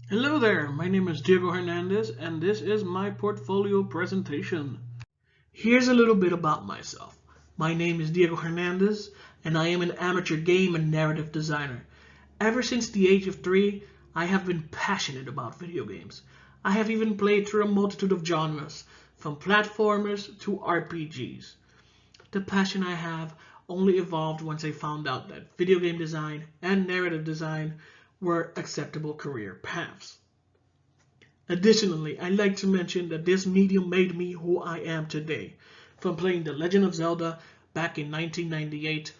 Hello there, my name is Diego Hernandez and this is my portfolio presentation. Here's a little bit about myself. My name is Diego Hernandez and I am an amateur game and narrative designer. Ever since the age of 3, I have been passionate about video games. I have even played through a multitude of genres, from platformers to RPGs. The passion I have only evolved once I found out that video game design and narrative design were acceptable career paths. Additionally, I'd like to mention that this medium made me who I am today, from playing The Legend of Zelda back in 1998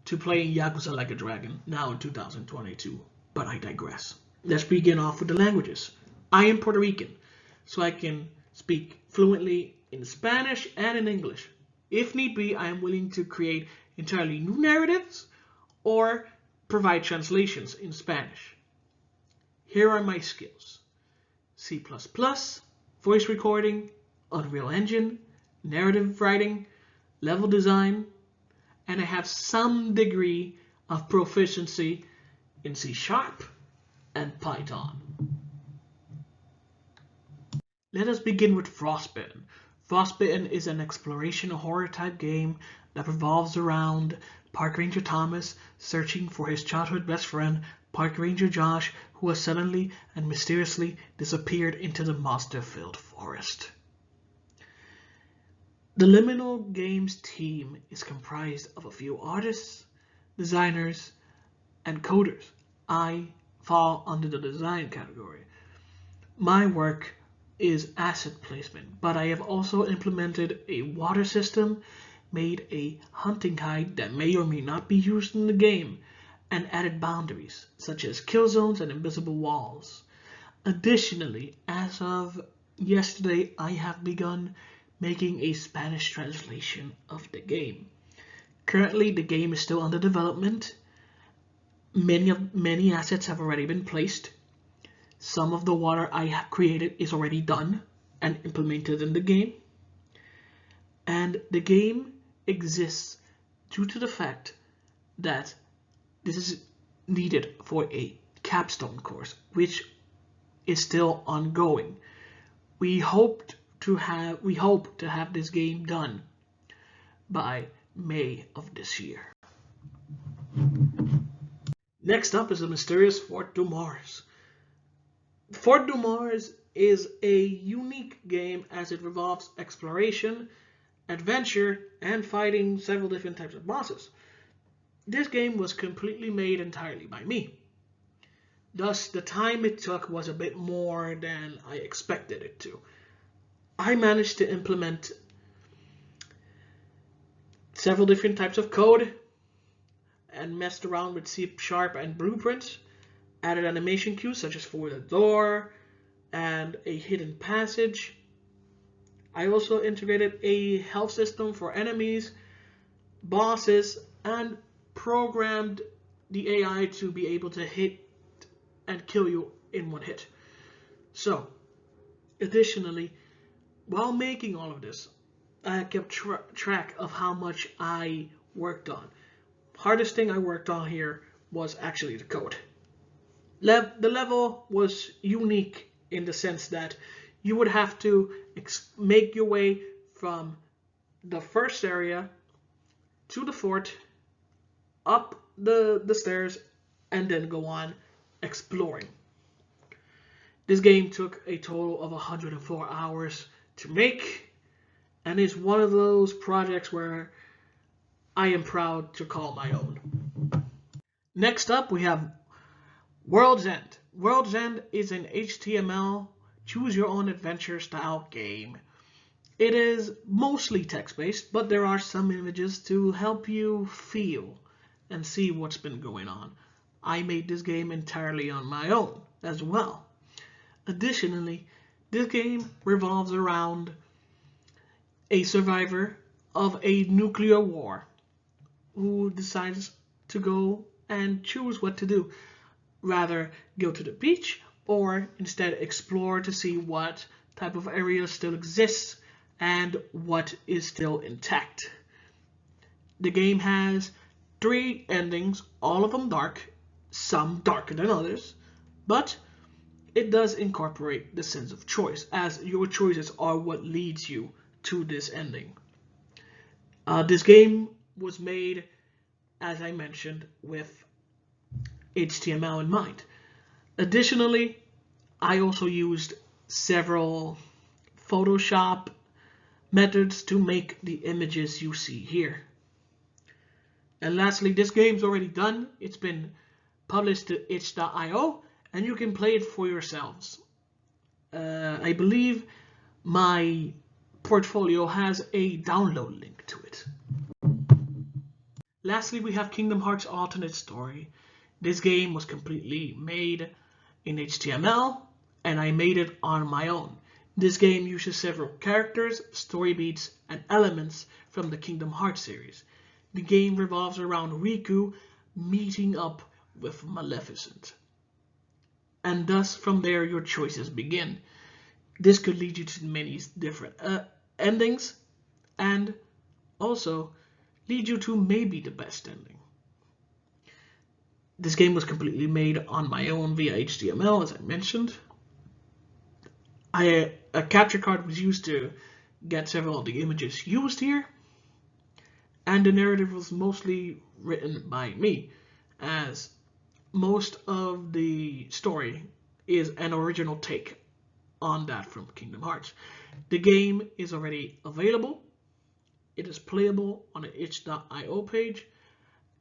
to playing Yakuza Like a Dragon now in 2022. But I digress. Let's begin off with the languages. I am Puerto Rican, so I can speak fluently in Spanish and in English. If need be, I am willing to create entirely new narratives or provide translations in Spanish. Here are my skills. C++, voice recording, Unreal Engine, narrative writing, level design, and I have some degree of proficiency in C# and Python. Let us begin with Frostbitten. Frostbitten is an exploration horror type game that revolves around Park Ranger Thomas searching for his childhood best friend, Park Ranger Josh, who has suddenly and mysteriously disappeared into the monster-filled forest. The Liminal Games team is comprised of a few artists, designers, and coders. I fall under the design category. My work is asset placement, but I have also implemented a water system, made a hunting guide that may or may not be used in the game, and added boundaries, such as kill zones and invisible walls. Additionally, as of yesterday, I have begun making a Spanish translation of the game. Currently, the game is still under development. Many assets have already been placed. Some of the water I have created is already done and implemented in the game. And the game exists due to the fact that this is needed for a capstone course, which is still ongoing. We hope to have this game done by May of this year. Next up is the mysterious Fort du Mars. Fort du Mars is a unique game as it revolves exploration, adventure, and fighting several different types of bosses. This game was completely made entirely by me. Thus, the time it took was a bit more than I expected it to. I managed to implement several different types of code and messed around with C# and blueprints, added animation cues such as for the door and a hidden passage. I also integrated a health system for enemies, bosses, and programmed the AI to be able to hit and kill you in one hit. So, additionally, while making all of this, I kept track of how much I worked on. Hardest thing I worked on here was actually the code. The level was unique in the sense that you would have to make your way from the first area to the fort, up the stairs, and then go on exploring. This game took a total of 104 hours to make, and is one of those projects where I am proud to call my own. Next up, we have World's End. World's End is an HTML choose your own adventure style game. It is mostly text-based, but there are some images to help you feel and see what's been going on. I made this game entirely on my own as well. Additionally, this game revolves around a survivor of a nuclear war who decides to go and choose what to do. Rather go to the beach or instead explore to see what type of areas still exists and what is still intact. The game has 3 endings, all of them dark, some darker than others, but it does incorporate the sense of choice, as your choices are what leads you to this ending. This game was made, as I mentioned, with HTML in mind. Additionally, I also used several Photoshop methods to make the images you see here. And lastly, this game's already done. It's been published to itch.io, and you can play it for yourselves. I believe my portfolio has a download link to it. Lastly, we have Kingdom Hearts Alternate Story. This game was completely made in HTML, and I made it on my own. This game uses several characters, story beats, and elements from the Kingdom Hearts series. The game revolves around Riku meeting up with Maleficent. And thus, from there, your choices begin. This could lead you to many different endings, and also lead you to maybe the best ending. This game was completely made on my own via HTML, as I mentioned. A capture card was used to get several of the images used here, and the narrative was mostly written by me, as most of the story is an original take on that from Kingdom Hearts. The game is already available. It is playable on the itch.io page,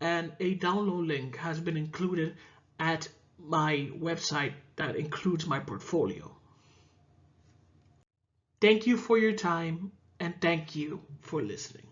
and a download link has been included at my website that includes my portfolio. Thank you for your time, and thank you for listening.